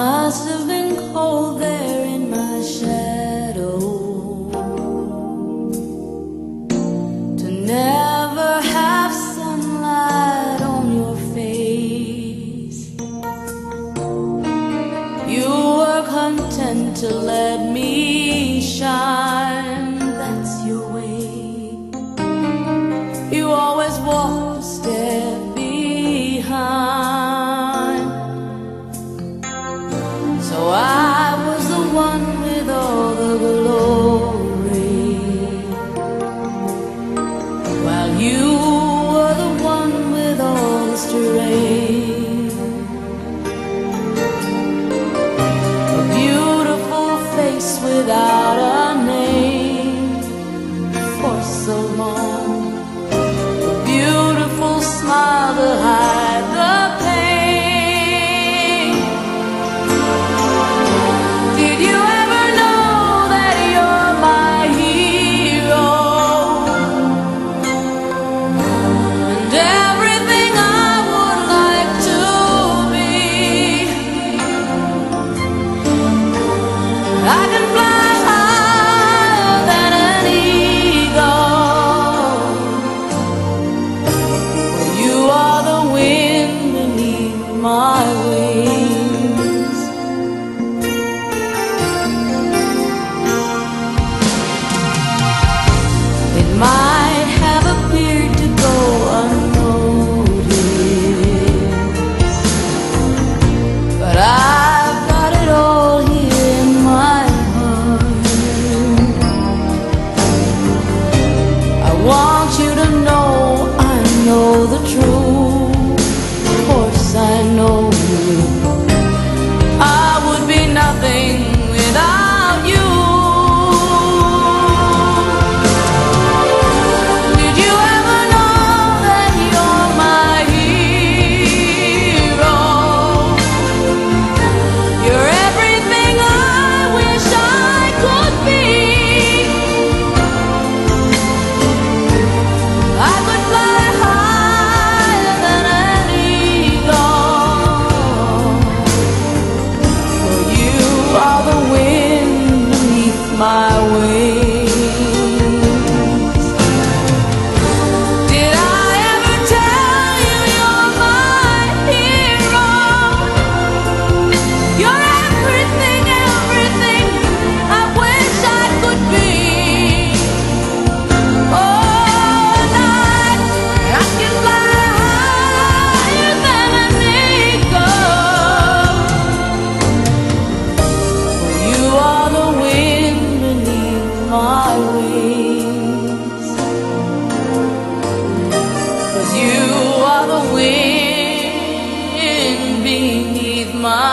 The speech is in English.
must have been cold there in my shadow, to never have sunlight on your face. You were content to let me shine, that's your way. You always walked a step behind, so I was the one with all the glory, while you were the one with all the strength. A beautiful face without a name for so long, a beautiful smile to hide the pain. Did you ever know that you're my hero, and everything I would like to be? I can fly higher than an eagle. You are the wind beneath my wings. It might have appeared to go unnoticed, but I've got it all here in my heart. I want you to know I know the truth. Of course I know you. I would be nothing without you. Did you ever know that you're my hero? You're everything I wish I could be. I could fly higher than an eagle, for you are the wind beneath my wings. Did I ever tell you you're my hero? You're everything, everything I wish I could be. Oh, night, I can fly higher than an eagle, for you are the wind beneath my wings. 'Cause you are the wind beneath my